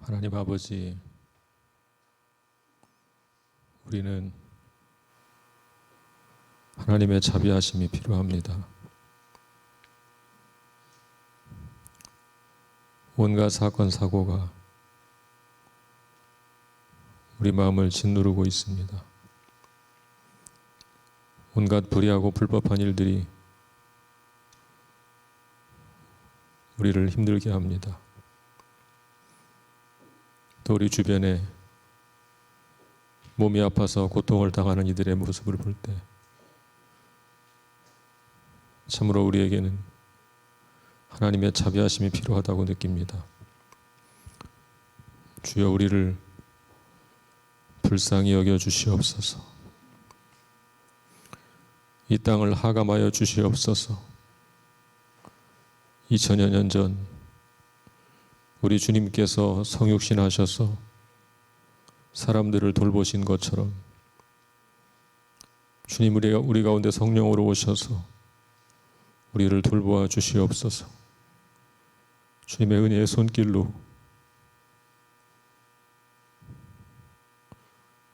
하나님 아버지, 우리는 하나님의 자비하심이 필요합니다. 온갖 사건 사고가 우리 마음을 짓누르고 있습니다. 온갖 불의하고 불법한 일들이 우리를 힘들게 합니다. 또 우리 주변에 몸이 아파서 고통을 당하는 이들의 모습을 볼 때 참으로 우리에게는 하나님의 자비하심이 필요하다고 느낍니다. 주여, 우리를 불쌍히 여겨 주시옵소서. 이 땅을 하감하여 주시옵소서. 2000여 년 전 우리 주님께서 성육신 하셔서 사람들을 돌보신 것처럼 주님, 우리 가운데 성령으로 오셔서 우리를 돌보아 주시옵소서. 주님의 은혜의 손길로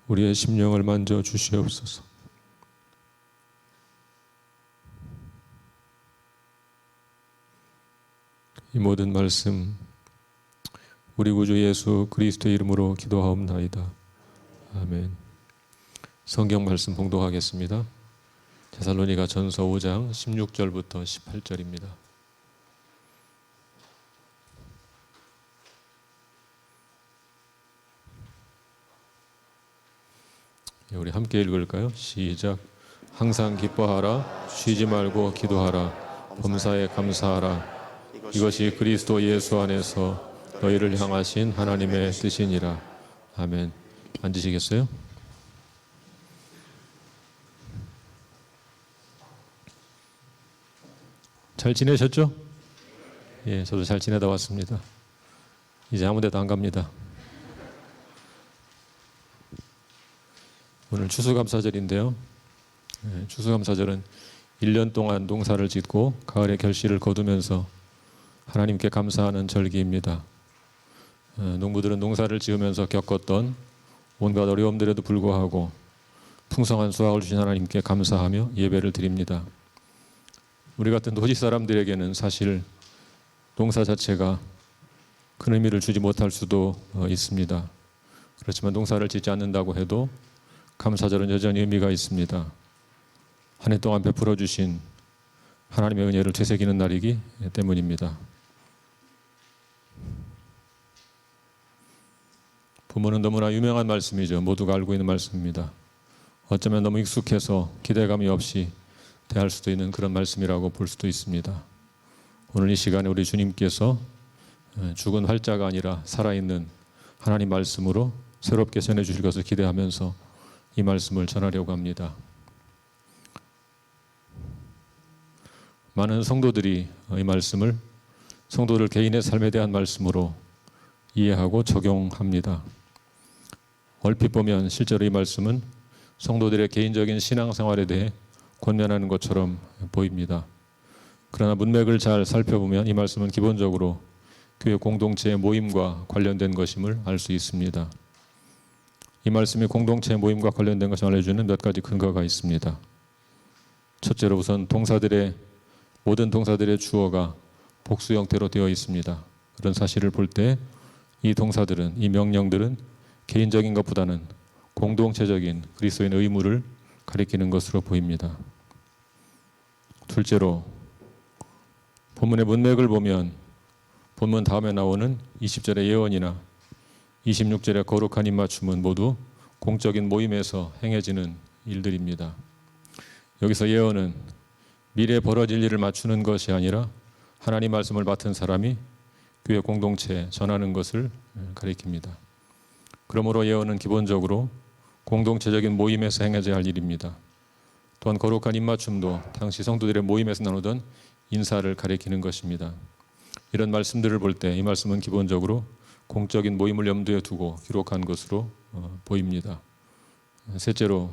우리의 심령을 만져 주시옵소서. 이 모든 말씀 우리 구주 예수 그리스도의 이름으로 기도하옵나이다. 아멘. 성경 말씀 봉독하겠습니다. 데살로니가 전서 5장 16절부터 18절입니다. 우리 함께 읽을까요? 시작. 항상 기뻐하라, 쉬지 말고 기도하라, 범사에 감사하라. 이것이 그리스도 예수 안에서 너희를 향하신 하나님의 뜻이니라. 아멘. 앉으시겠어요? 잘 지내셨죠? 예, 저도 잘 지내다 왔습니다. 이제 아무 데도 안 갑니다. 오늘 추수감사절인데요. 예, 추수감사절은 1년 동안 농사를 짓고 가을에 결실을 거두면서 하나님께 감사하는 절기입니다. 농부들은 농사를 지으면서 겪었던 온갖 어려움들에도 불구하고 풍성한 수확을 주신 하나님께 감사하며 예배를 드립니다. 우리 같은 도시 사람들에게는 사실 농사 자체가 큰 의미를 주지 못할 수도 있습니다. 그렇지만 농사를 짓지 않는다고 해도 감사절은 여전히 의미가 있습니다. 한 해 동안 베풀어 주신 하나님의 은혜를 되새기는 날이기 때문입니다. 부모는 너무나 유명한 말씀이죠. 모두가 알고 있는 말씀입니다. 어쩌면 너무 익숙해서 기대감이 없이 대할 수도 있는 그런 말씀이라고 볼 수도 있습니다. 오늘 이 시간에 우리 주님께서 죽은 활자가 아니라 살아있는 하나님 말씀으로 새롭게 전해주실 것을 기대하면서 이 말씀을 전하려고 합니다. 많은 성도들이 이 말씀을 성도들 개인의 삶에 대한 말씀으로 이해하고 적용합니다. 얼핏 보면 실제로 이 말씀은 성도들의 개인적인 신앙생활에 대해 권면하는 것처럼 보입니다. 그러나 문맥을 잘 살펴보면 이 말씀은 기본적으로 교회 공동체의 모임과 관련된 것임을 알 수 있습니다. 이 말씀이 공동체 모임과 관련된 것을 알려주는 몇 가지 근거가 있습니다. 첫째로 우선 모든 동사들의 주어가 복수 형태로 되어 있습니다. 그런 사실을 볼 때 이 동사들은, 이 명령들은 개인적인 것보다는 공동체적인 그리스도인의 의무를 가리키는 것으로 보입니다. 둘째로 본문의 문맥을 보면 본문 다음에 나오는 20절의 예언이나 26절의 거룩한 입맞춤은 모두 공적인 모임에서 행해지는 일들입니다. 여기서 예언은 미래에 벌어질 일을 맞추는 것이 아니라 하나님 말씀을 맡은 사람이 교회 공동체에 전하는 것을 가리킵니다. 그러므로 예언은 기본적으로 공동체적인 모임에서 행해져야 할 일입니다. 또한 거룩한 입맞춤도 당시 성도들의 모임에서 나누던 인사를 가리키는 것입니다. 이런 말씀들을 볼 때 이 말씀은 기본적으로 공적인 모임을 염두에 두고 기록한 것으로 보입니다. 셋째로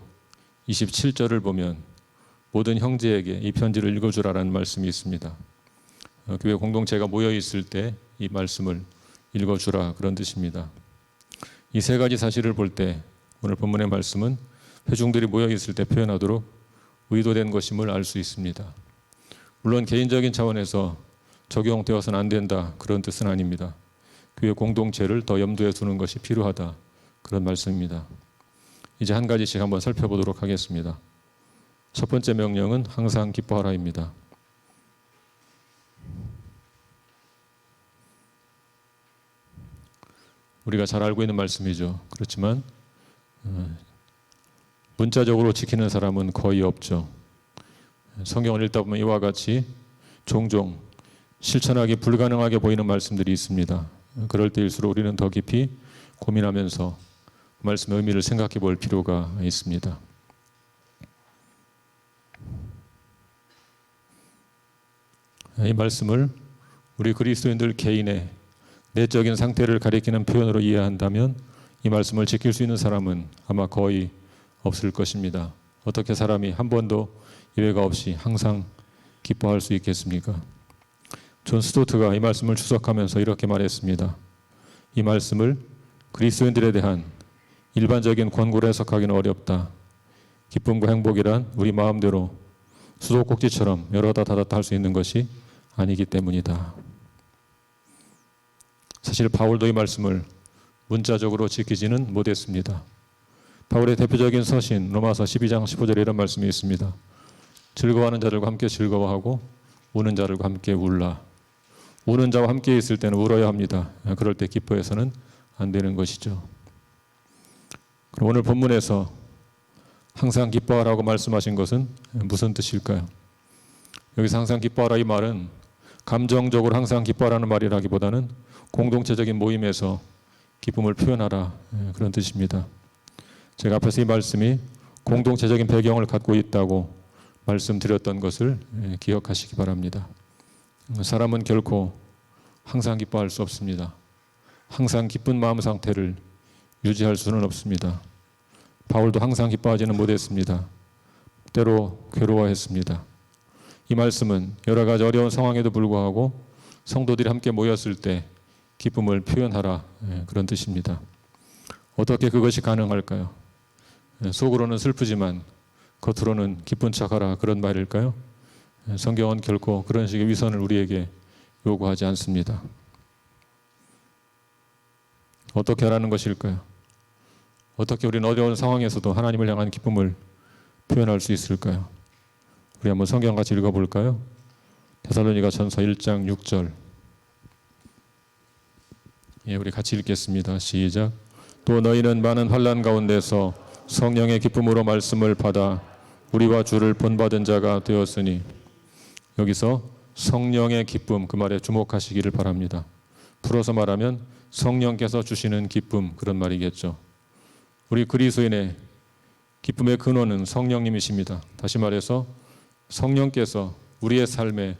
27절을 보면 모든 형제에게 이 편지를 읽어주라라는 말씀이 있습니다. 교회 공동체가 모여 있을 때 이 말씀을 읽어주라 그런 뜻입니다. 이 세 가지 사실을 볼 때 오늘 본문의 말씀은 회중들이 모여 있을 때 표현하도록 의도된 것임을 알 수 있습니다. 물론 개인적인 차원에서 적용되어서는 안 된다 그런 뜻은 아닙니다. 교회 공동체를 더 염두에 두는 것이 필요하다 그런 말씀입니다. 이제 한 가지씩 한번 살펴보도록 하겠습니다. 첫 번째 명령은 항상 기뻐하라입니다. 우리가 잘 알고 있는 말씀이죠. 그렇지만 문자적으로 지키는 사람은 거의 없죠. 성경을 읽다 보면 이와 같이 종종 실천하기 불가능하게 보이는 말씀들이 있습니다. 그럴 때일수록 우리는 더 깊이 고민하면서 말씀의 의미를 생각해 볼 필요가 있습니다. 이 말씀을 우리 그리스도인들 개인의 내적인 상태를 가리키는 표현으로 이해한다면 이 말씀을 지킬 수 있는 사람은 아마 거의 없을 것입니다. 어떻게 사람이 한 번도 예외가 없이 항상 기뻐할 수 있겠습니까? 존 스토트가 이 말씀을 추석하면서 이렇게 말했습니다. 이 말씀을 그리스도인들에 대한 일반적인 권고로 해석하기는 어렵다. 기쁨과 행복이란 우리 마음대로 수도꼭지처럼 열었다 닫았다 할 수 있는 것이 아니기 때문이다. 사실 바울도 이 말씀을 문자적으로 지키지는 못했습니다. 바울의 대표적인 서신 로마서 12장 15절에 이런 말씀이 있습니다. 즐거워하는 자들과 함께 즐거워하고 우는 자들과 함께 울라. 우는 자와 함께 있을 때는 울어야 합니다. 그럴 때 기뻐해서는 안 되는 것이죠. 그럼 오늘 본문에서 항상 기뻐하라고 말씀하신 것은 무슨 뜻일까요? 여기서 항상 기뻐하라 이 말은 감정적으로 항상 기뻐하라는 말이라기보다는 공동체적인 모임에서 기쁨을 표현하라 그런 뜻입니다. 제가 앞에서 이 말씀이 공동체적인 배경을 갖고 있다고 말씀드렸던 것을 기억하시기 바랍니다. 사람은 결코 항상 기뻐할 수 없습니다. 항상 기쁜 마음 상태를 유지할 수는 없습니다. 바울도 항상 기뻐하지는 못했습니다. 때로 괴로워했습니다. 이 말씀은 여러 가지 어려운 상황에도 불구하고 성도들이 함께 모였을 때 기쁨을 표현하라 그런 뜻입니다. 어떻게 그것이 가능할까요? 속으로는 슬프지만 겉으로는 기쁜 척하라 그런 말일까요? 성경은 결코 그런 식의 위선을 우리에게 요구하지 않습니다. 어떻게 하라는 것일까요? 어떻게 우리는 어려운 상황에서도 하나님을 향한 기쁨을 표현할 수 있을까요? 우리 한번 성경 같이 읽어볼까요? 데살로니가전서 1장 6절. 우리 같이 읽겠습니다. 시작. 또 너희는 많은 환난 가운데서 성령의 기쁨으로 말씀을 받아 우리와 주를 본받은 자가 되었으니. 여기서 성령의 기쁨 그 말에 주목하시기를 바랍니다. 풀어서 말하면 성령께서 주시는 기쁨 그런 말이겠죠. 우리 그리스도인의 기쁨의 근원은 성령님이십니다. 다시 말해서 성령께서 우리의 삶에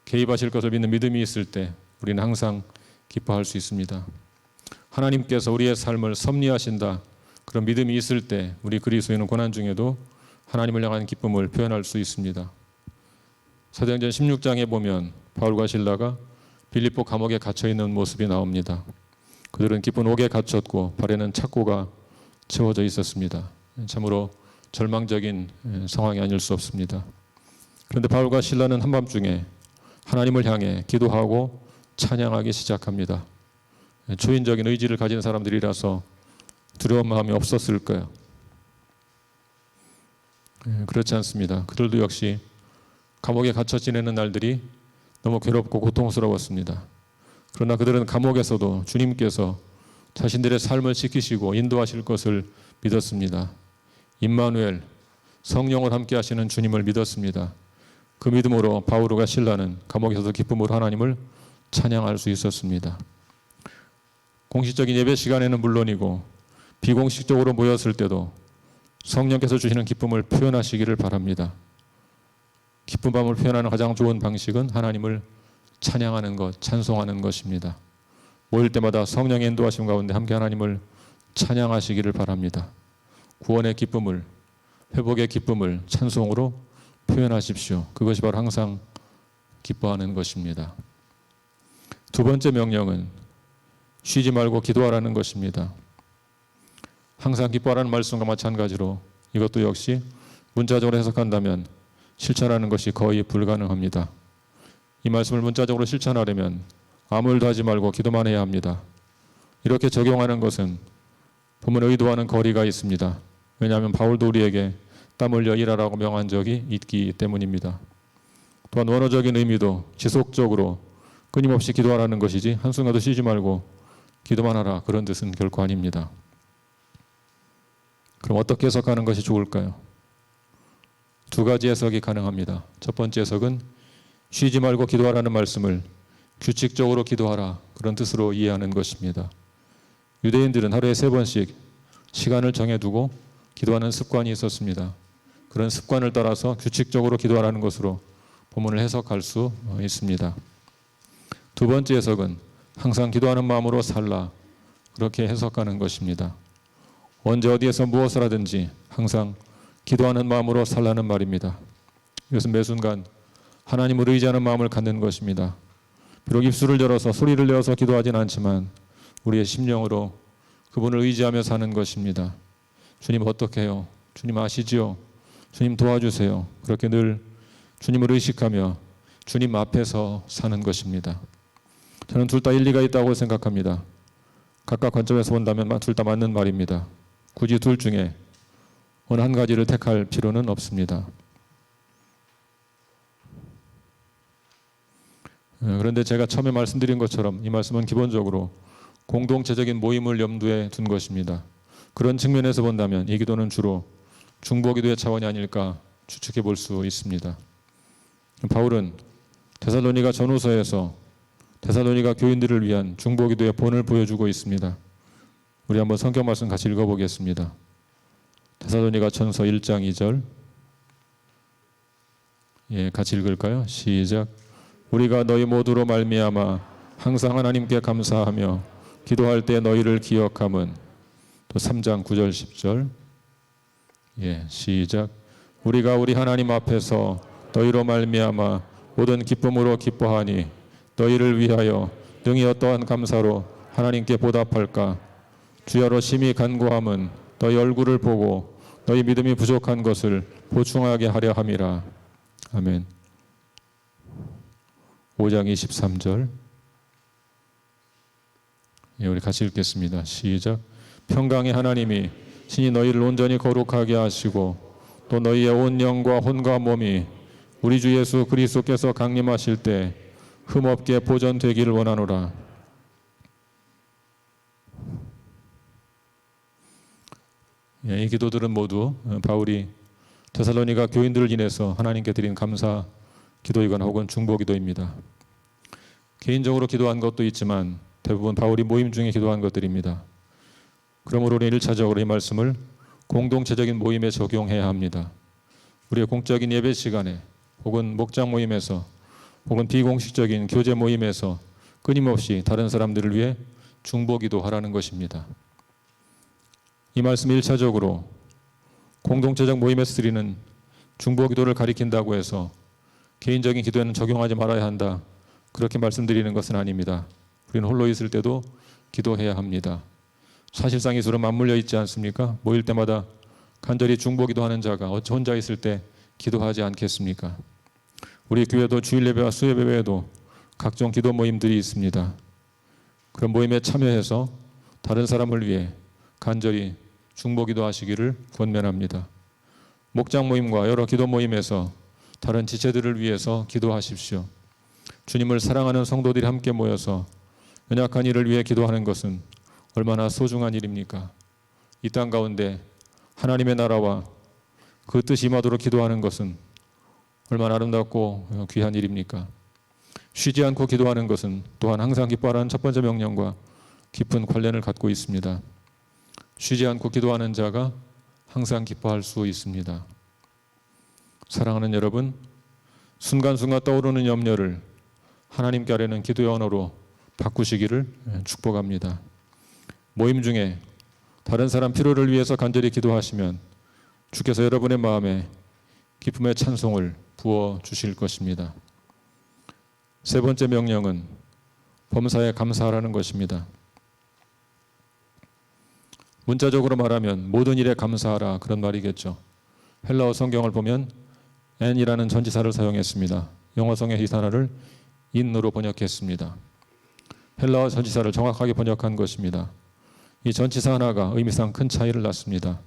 개입하실 것을 믿는 믿음이 있을 때 우리는 항상 기뻐할 수 있습니다. 하나님께서 우리의 삶을 섭리하신다 그런 믿음이 있을 때 우리 그리스도인은 고난 중에도 하나님을 향한 기쁨을 표현할 수 있습니다. 사도행전 16장에 보면 바울과 실라가 빌립보 감옥에 갇혀있는 모습이 나옵니다. 그들은 깊은 옥에 갇혔고 발에는 착고가 채워져 있었습니다. 참으로 절망적인 상황이 아닐 수 없습니다. 그런데 바울과 실라는 한밤중에 하나님을 향해 기도하고 찬양하기 시작합니다. 초인적인 의지를 가진 사람들이라서 두려운 마음이 없었을 거예요. 그렇지 않습니다. 그들도 역시 감옥에 갇혀 지내는 날들이 너무 괴롭고 고통스러웠습니다. 그러나 그들은 감옥에서도 주님께서 자신들의 삶을 지키시고 인도하실 것을 믿었습니다. 임마누엘, 성령을 함께 하시는 주님을 믿었습니다. 그 믿음으로 바울과 실라는 감옥에서도 기쁨으로 하나님을 찬양할 수 있었습니다. 공식적인 예배 시간에는 물론이고 비공식적으로 모였을 때도 성령께서 주시는 기쁨을 표현하시기를 바랍니다. 기쁜 마음을 표현하는 가장 좋은 방식은 하나님을 찬양하는 것, 찬송하는 것입니다. 모일 때마다 성령의 인도하심 가운데 함께 하나님을 찬양하시기를 바랍니다. 구원의 기쁨을, 회복의 기쁨을 찬송으로 표현하십시오. 그것이 바로 항상 기뻐하는 것입니다. 두 번째 명령은 쉬지 말고 기도하라는 것입니다. 항상 기뻐하라는 말씀과 마찬가지로 이것도 역시 문자적으로 해석한다면 실천하는 것이 거의 불가능합니다. 이 말씀을 문자적으로 실천하려면 아무 일도 하지 말고 기도만 해야 합니다. 이렇게 적용하는 것은 본문의 의도와는 거리가 있습니다. 왜냐하면 바울도 우리에게 땀 흘려 일하라고 명한 적이 있기 때문입니다. 또한 원어적인 의미도 지속적으로 끊임없이 기도하라는 것이지 한순간도 쉬지 말고 기도만 하라, 그런 뜻은 결코 아닙니다. 그럼 어떻게 해석하는 것이 좋을까요? 두 가지 해석이 가능합니다. 첫 번째 해석은 쉬지 말고 기도하라는 말씀을 규칙적으로 기도하라, 그런 뜻으로 이해하는 것입니다. 유대인들은 하루에 3번씩 시간을 정해두고 기도하는 습관이 있었습니다. 그런 습관을 따라서 규칙적으로 기도하라는 것으로 본문을 해석할 수 있습니다. 두 번째 해석은 항상 기도하는 마음으로 살라, 그렇게 해석하는 것입니다. 언제 어디에서 무엇을 하든지 항상 기도하는 마음으로 살라는 말입니다. 이것은 매 순간 하나님을 의지하는 마음을 갖는 것입니다. 비록 입술을 열어서 소리를 내어서 기도하진 않지만 우리의 심령으로 그분을 의지하며 사는 것입니다. 주님 어떻게 해요? 주님 아시지요? 주님 도와주세요. 그렇게 늘 주님을 의식하며 주님 앞에서 사는 것입니다. 저는 둘 다 일리가 있다고 생각합니다. 각각 관점에서 본다면 둘 다 맞는 말입니다. 굳이 둘 중에 어느 한 가지를 택할 필요는 없습니다. 그런데 제가 처음에 말씀드린 것처럼 이 말씀은 기본적으로 공동체적인 모임을 염두에 둔 것입니다. 그런 측면에서 본다면 이 기도는 주로 중보기도의 차원이 아닐까 추측해 볼 수 있습니다. 바울은 데살로니가 전후서에서 데살로니가 교인들을 위한 중보기도의 본을 보여주고 있습니다. 우리 한번 성경 말씀 같이 읽어보겠습니다. 데살로니가 전서 1장 2절. 같이 읽을까요? 시작. 우리가 너희 모두로 말미암아 항상 하나님께 감사하며 기도할 때 너희를 기억함은. 또 3장 9절 10절. 시작. 우리가 우리 하나님 앞에서 너희로 말미암아 모든 기쁨으로 기뻐하니 너희를 위하여 능히 어떠한 감사로 하나님께 보답할까. 주여로 심히 간구함은 너희 얼굴을 보고 너희 믿음이 부족한 것을 보충하게 하려 함이라. 아멘. 5장 23절. 우리 같이 읽겠습니다. 시작. 평강의 하나님이 신이 너희를 온전히 거룩하게 하시고 또 너희의 온 영과 혼과 몸이 우리 주 예수 그리스도께서 강림하실 때 흠없게 보존되기를 원하노라. 이 기도들은 모두 바울이 데살로니가 교인들을 인해서 하나님께 드린 감사 기도이거나 혹은 중보 기도입니다. 개인적으로 기도한 것도 있지만 대부분 바울이 모임 중에 기도한 것들입니다. 그러므로 우리는 1차적으로 이 말씀을 공동체적인 모임에 적용해야 합니다. 우리의 공적인 예배 시간에 혹은 목장 모임에서 혹은 비공식적인 교제 모임에서 끊임없이 다른 사람들을 위해 중보 기도하라는 것입니다. 이 말씀이 1차적으로 공동체적 모임에서 드리는 중보 기도를 가리킨다고 해서 개인적인 기도에는 적용하지 말아야 한다, 그렇게 말씀드리는 것은 아닙니다. 우리는 홀로 있을 때도 기도해야 합니다. 사실상 이 둘은 맞물려 있지 않습니까? 모일 때마다 간절히 중보 기도하는 자가 어찌 혼자 있을 때 기도하지 않겠습니까? 우리 교회도 주일 예배와 수요예배 외에도 각종 기도 모임들이 있습니다. 그런 모임에 참여해서 다른 사람을 위해 간절히 중보 기도하시기를 권면합니다. 목장 모임과 여러 기도 모임에서 다른 지체들을 위해서 기도하십시오. 주님을 사랑하는 성도들이 함께 모여서 연약한 이를 위해 기도하는 것은 얼마나 소중한 일입니까? 이 땅 가운데 하나님의 나라와 그 뜻이 임하도록 기도하는 것은 얼마나 아름답고 귀한 일입니까? 쉬지 않고 기도하는 것은 또한 항상 기뻐하라는 첫 번째 명령과 깊은 관련을 갖고 있습니다. 쉬지 않고 기도하는 자가 항상 기뻐할 수 있습니다. 사랑하는 여러분, 순간순간 떠오르는 염려를 하나님께 아뢰는 기도의 언어로 바꾸시기를 축복합니다. 모임 중에 다른 사람 필요를 위해서 간절히 기도하시면 주께서 여러분의 마음에 기쁨의 찬송을 부어 주실 것입니다. 세 번째 명령은 범사에 감사하라는 것입니다. 문자적으로 말하면 모든 일에 감사하라 그런 말이겠죠. 헬라어 성경을 보면 n이라는 전치사를 사용했습니다. 영어성의 이 단어를 in으로 번역했습니다. 헬라어 전치사를 정확하게 번역한 것입니다. 이 전치사 하나가 의미상 큰 차이를 낳습니다.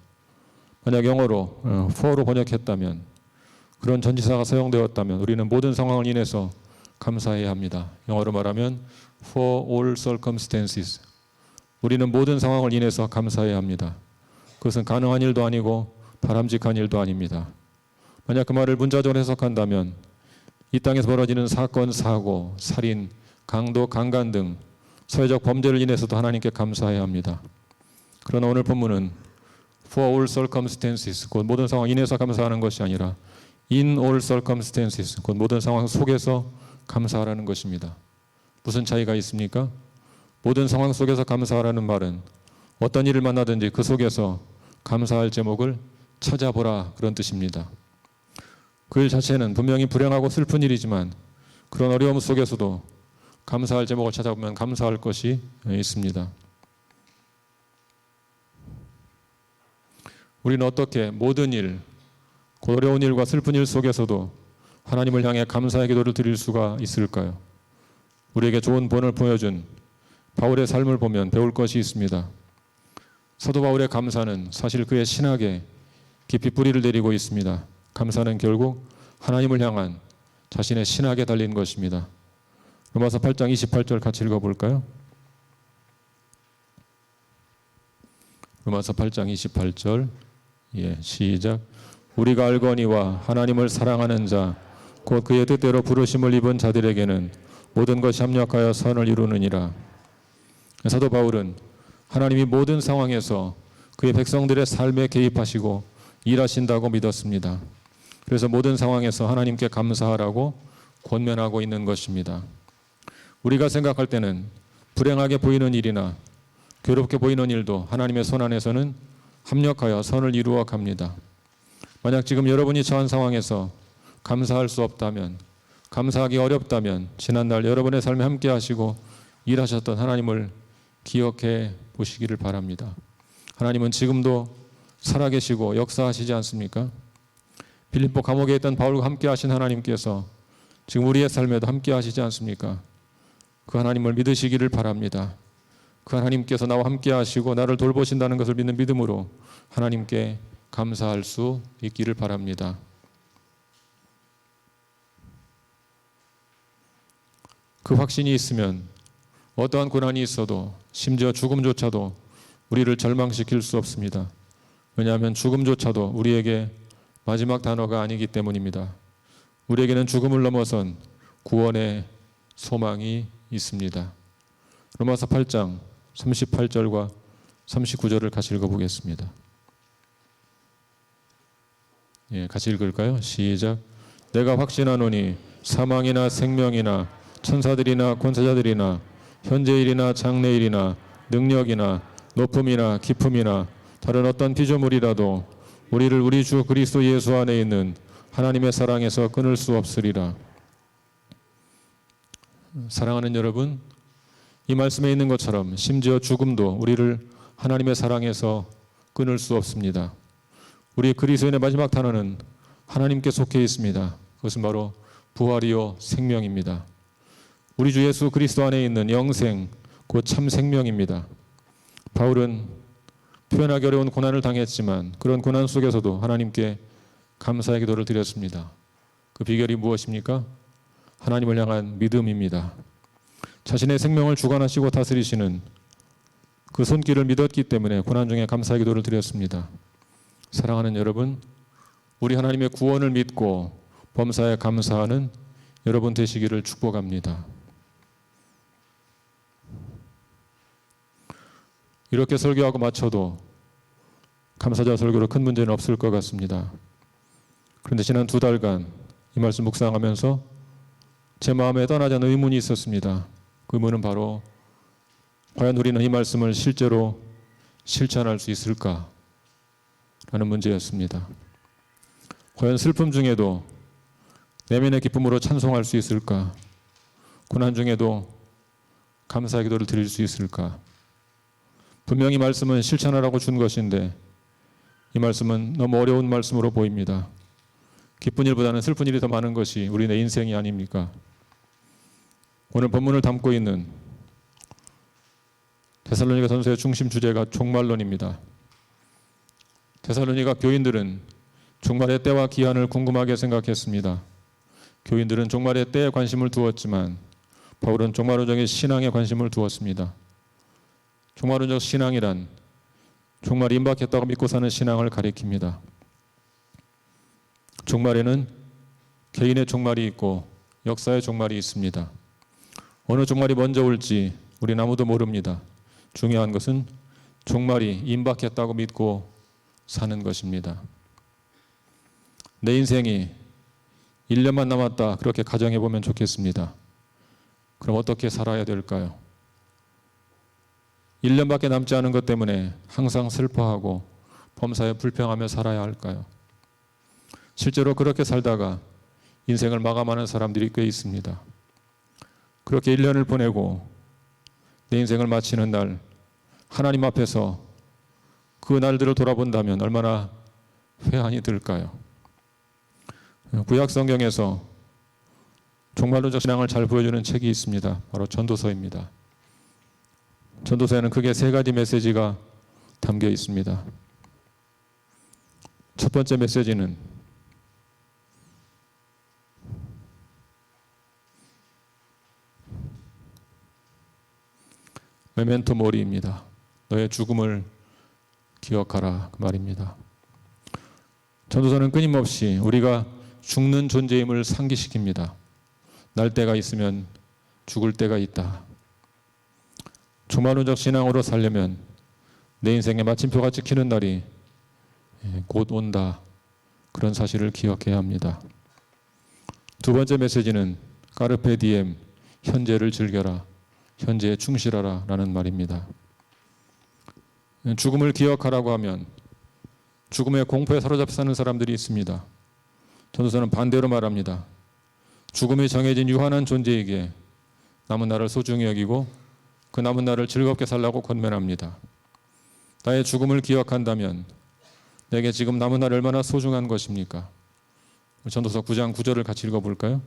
만약 영어로 for로 번역했다면, 그런 전치사가 사용되었다면 우리는 모든 상황을 인해서 감사해야 합니다. 영어로 말하면 for all circumstances. 우리는 모든 상황을 인해서 감사해야 합니다. 그것은 가능한 일도 아니고 바람직한 일도 아닙니다. 만약 그 말을 문자적으로 해석한다면 이 땅에서 벌어지는 사건, 사고, 살인, 강도, 강간 등 사회적 범죄를 인해서도 하나님께 감사해야 합니다. 그러나 오늘 본문은 for all circumstances, 곧 모든 상황 인해서 감사하는 것이 아니라 in all circumstances, 곧 모든 상황 속에서 감사하라는 것입니다. 무슨 차이가 있습니까? 모든 상황 속에서 감사하라는 말은 어떤 일을 만나든지 그 속에서 감사할 제목을 찾아보라 그런 뜻입니다. 그 일 자체는 분명히 불행하고 슬픈 일이지만 그런 어려움 속에서도 감사할 제목을 찾아보면 감사할 것이 있습니다. 우리는 어떻게 모든 일, 어려운 일과 슬픈 일 속에서도 하나님을 향해 감사의 기도를 드릴 수가 있을까요? 우리에게 좋은 본을 보여준 바울의 삶을 보면 배울 것이 있습니다. 사도 바울의 감사는 사실 그의 신학에 깊이 뿌리를 내리고 있습니다. 감사는 결국 하나님을 향한 자신의 신학에 달린 것입니다. 로마서 8장 28절 같이 읽어볼까요? 로마서 8장 28절 시작. 우리가 알거니와 하나님을 사랑하는 자 곧 그의 뜻대로 부르심을 입은 자들에게는 모든 것이 합력하여 선을 이루느니라. 사도 바울은 하나님이 모든 상황에서 그의 백성들의 삶에 개입하시고 일하신다고 믿었습니다. 그래서 모든 상황에서 하나님께 감사하라고 권면하고 있는 것입니다. 우리가 생각할 때는 불행하게 보이는 일이나 괴롭게 보이는 일도 하나님의 손 안에서는 합력하여 선을 이루어 갑니다. 만약 지금 여러분이 처한 상황에서 감사할 수 없다면, 감사하기 어렵다면 지난날 여러분의 삶에 함께 하시고 일하셨던 하나님을 기억해 보시기를 바랍니다. 하나님은 지금도 살아계시고 역사하시지 않습니까? 빌립보 감옥에 있던 바울과 함께 하신 하나님께서 지금 우리의 삶에도 함께 하시지 않습니까? 그 하나님을 믿으시기를 바랍니다. 그 하나님께서 나와 함께 하시고 나를 돌보신다는 것을 믿는 믿음으로 하나님께 감사할 수 있기를 바랍니다. 그 확신이 있으면 어떠한 고난이 있어도 심지어 죽음조차도 우리를 절망시킬 수 없습니다. 왜냐하면 죽음조차도 우리에게 마지막 단어가 아니기 때문입니다. 우리에게는 죽음을 넘어선 구원의 소망이 있습니다. 로마서 8장 38절과 39절을 같이 읽어보겠습니다. 같이 읽을까요? 시작. 내가 확신하노니 사망이나 생명이나 천사들이나 권세자들이나 현재일이나 장래일이나 능력이나 높음이나 깊음이나 다른 어떤 피조물이라도 우리를 우리 주 그리스도 예수 안에 있는 하나님의 사랑에서 끊을 수 없으리라. 사랑하는 여러분, 이 말씀에 있는 것처럼 심지어 죽음도 우리를 하나님의 사랑에서 끊을 수 없습니다. 우리 그리스도인의 마지막 단어는 하나님께 속해 있습니다. 그것은 바로 부활이요 생명입니다. 우리 주 예수 그리스도 안에 있는 영생, 곧 참 생명입니다. 바울은 표현하기 어려운 고난을 당했지만 그런 고난 속에서도 하나님께 감사의 기도를 드렸습니다. 그 비결이 무엇입니까? 하나님을 향한 믿음입니다. 자신의 생명을 주관하시고 다스리시는 그 손길을 믿었기 때문에 고난 중에 감사의 기도를 드렸습니다. 사랑하는 여러분, 우리 하나님의 구원을 믿고 범사에 감사하는 여러분 되시기를 축복합니다. 이렇게 설교하고 마쳐도 감사절 설교로 큰 문제는 없을 것 같습니다. 그런데 지난 2달간 이 말씀 묵상하면서 제 마음에 떠나지 않는 의문이 있었습니다. 그 의문은 바로 과연 우리는 이 말씀을 실제로 실천할 수 있을까? 라는 문제였습니다. 과연 슬픔 중에도 내면의 기쁨으로 찬송할 수 있을까? 고난 중에도 감사의 기도를 드릴 수 있을까? 분명히 말씀은 실천하라고 준 것인데 이 말씀은 너무 어려운 말씀으로 보입니다. 기쁜 일보다는 슬픈 일이 더 많은 것이 우리의 인생이 아닙니까? 오늘 본문을 담고 있는 데살로니가 전서의 중심 주제가 종말론입니다. 데살로니가 교인들은 종말의 때와 기한을 궁금하게 생각했습니다. 교인들은 종말의 때에 관심을 두었지만 바울은 종말론적인 신앙에 관심을 두었습니다. 종말론적 신앙이란 종말이 임박했다고 믿고 사는 신앙을 가리킵니다. 종말에는 개인의 종말이 있고 역사의 종말이 있습니다. 어느 종말이 먼저 올지 우리는 아무도 모릅니다. 중요한 것은 종말이 임박했다고 믿고 사는 것입니다. 내 인생이 1년만 남았다 그렇게 가정해 보면 좋겠습니다. 그럼 어떻게 살아야 될까요? 1년밖에 남지 않은 것 때문에 항상 슬퍼하고 범사에 불평하며 살아야 할까요? 실제로 그렇게 살다가 인생을 마감하는 사람들이 꽤 있습니다. 그렇게 1년을 보내고 내 인생을 마치는 날 하나님 앞에서 그 날들을 돌아본다면 얼마나 회한이 들까요? 구약 성경에서 종말론적 신앙을 잘 보여주는 책이 있습니다. 바로 전도서입니다. 전도서에는 크게 세 가지 메시지가 담겨 있습니다. 첫 번째 메시지는 메멘토 모리입니다. 너의 죽음을 기억하라 그 말입니다. 전도서는 끊임없이 우리가 죽는 존재임을 상기시킵니다. 날 때가 있으면 죽을 때가 있다. 종말론적 신앙으로 살려면 내 인생의 마침표가 찍히는 날이 곧 온다. 그런 사실을 기억해야 합니다. 두 번째 메시지는 까르페 디엠, 현재를 즐겨라. 현재에 충실하라 라는 말입니다. 죽음을 기억하라고 하면 죽음의 공포에 사로잡혀 사는 사람들이 있습니다. 전도서는 반대로 말합니다. 죽음이 정해진 유한한 존재에게 남은 날을 소중히 여기고 그 남은 날을 즐겁게 살라고 권면합니다. 나의 죽음을 기억한다면 내게 지금 남은 날 얼마나 소중한 것입니까? 전도서 9장 9절을 같이 읽어볼까요?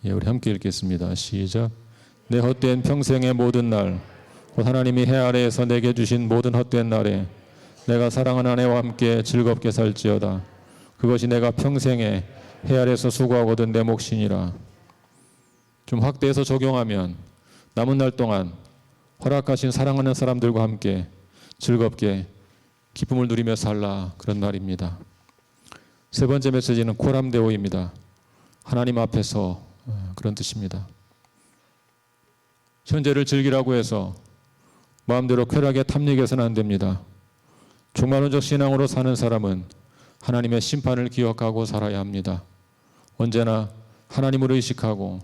우리 함께 읽겠습니다. 시작. 내 헛된 평생의 모든 날, 곧 하나님이 해 아래에서 내게 주신 모든 헛된 날에 내가 사랑하는 아내와 함께 즐겁게 살지어다. 그것이 내가 평생에 해 아래에서 수고하고 얻은 내 몫이니라. 좀 확대해서 적용하면 남은 날 동안 허락하신 사랑하는 사람들과 함께 즐겁게 기쁨을 누리며 살라 그런 말입니다. 세 번째 메시지는 코람데오입니다. 하나님 앞에서 그런 뜻입니다. 현재를 즐기라고 해서 마음대로 쾌락에 탐닉해서는 안 됩니다. 종말론적 신앙으로 사는 사람은 하나님의 심판을 기억하고 살아야 합니다. 언제나 하나님을 의식하고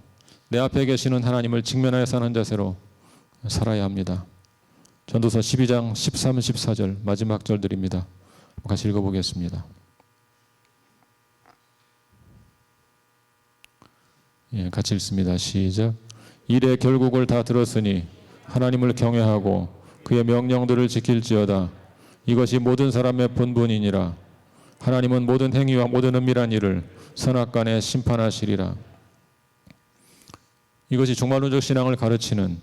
내 앞에 계시는 하나님을 직면하여 사는 자세로 살아야 합니다. 전도서 12장 13, 14절 마지막 절들입니다. 같이 읽어보겠습니다. 같이 읽습니다. 시작. 일의 결국을 다 들었으니 하나님을 경외하고 그의 명령들을 지킬지어다. 이것이 모든 사람의 본분이니라. 하나님은 모든 행위와 모든 은밀한 일을 선악간에 심판하시리라. 이것이 종말론적 신앙을 가르치는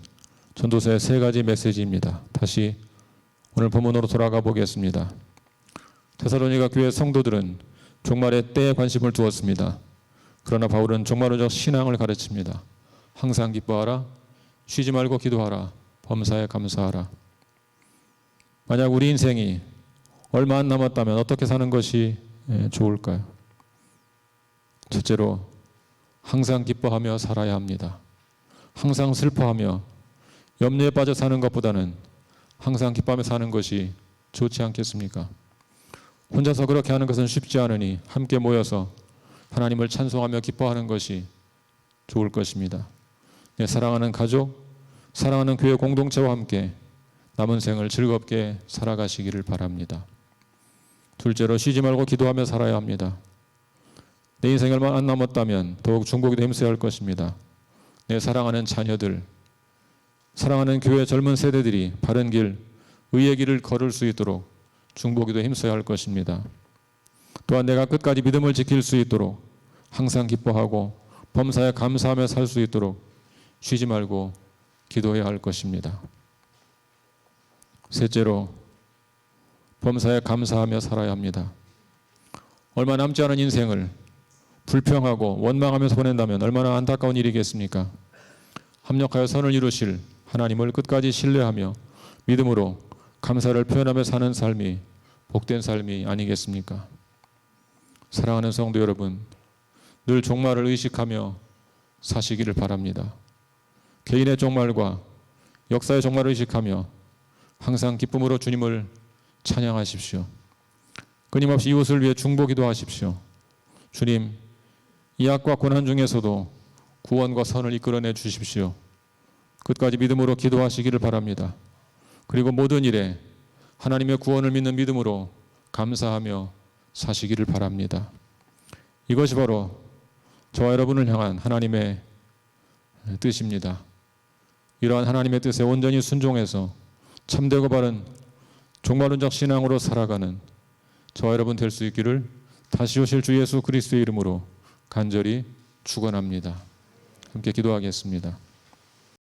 전도서의 세 가지 메시지입니다. 다시 오늘 본문으로 돌아가 보겠습니다. 데살로니가 교회 성도들은 종말의 때에 관심을 두었습니다. 그러나 바울은 종말론적 신앙을 가르칩니다. 항상 기뻐하라, 쉬지 말고 기도하라, 범사에 감사하라. 만약 우리 인생이 얼마 안 남았다면 어떻게 사는 것이 좋을까요? 첫째로 항상 기뻐하며 살아야 합니다. 항상 슬퍼하며 염려에 빠져 사는 것보다는 항상 기뻐하며 사는 것이 좋지 않겠습니까? 혼자서 그렇게 하는 것은 쉽지 않으니 함께 모여서 하나님을 찬송하며 기뻐하는 것이 좋을 것입니다. 내 사랑하는 가족, 사랑하는 교회 공동체와 함께 남은 생을 즐겁게 살아가시기를 바랍니다. 둘째로 쉬지 말고 기도하며 살아야 합니다. 내 인생이 얼마 안 남았다면 더욱 중보기도 힘써야 할 것입니다. 내 사랑하는 자녀들, 사랑하는 교회 젊은 세대들이 바른 길, 의의 길을 걸을 수 있도록 중보기도 힘써야 할 것입니다. 또한 내가 끝까지 믿음을 지킬 수 있도록 항상 기뻐하고 범사에 감사하며 살 수 있도록 쉬지 말고 기도해야 할 것입니다. 셋째로 범사에 감사하며 살아야 합니다. 얼마 남지 않은 인생을 불평하고 원망하면서 보낸다면 얼마나 안타까운 일이겠습니까? 합력하여 선을 이루실 하나님을 끝까지 신뢰하며 믿음으로 감사를 표현하며 사는 삶이 복된 삶이 아니겠습니까? 사랑하는 성도 여러분, 늘 종말을 의식하며 사시기를 바랍니다. 개인의 종말과 역사의 종말을 의식하며 항상 기쁨으로 주님을 찬양하십시오. 끊임없이 이웃을 위해 중보기도 하십시오. 주님, 이 악과 고난 중에서도 구원과 선을 이끌어내 주십시오. 끝까지 믿음으로 기도하시기를 바랍니다. 그리고 모든 일에 하나님의 구원을 믿는 믿음으로 감사하며 사시기를 바랍니다. 이것이 바로 저와 여러분을 향한 하나님의 뜻입니다. 이러한 하나님의 뜻에 온전히 순종해서 참되고 바른 종말론적 신앙으로 살아가는 저와 여러분 될 수 있기를 다시 오실 주 예수 그리스도의 이름으로 간절히 축원합니다. 함께 기도하겠습니다.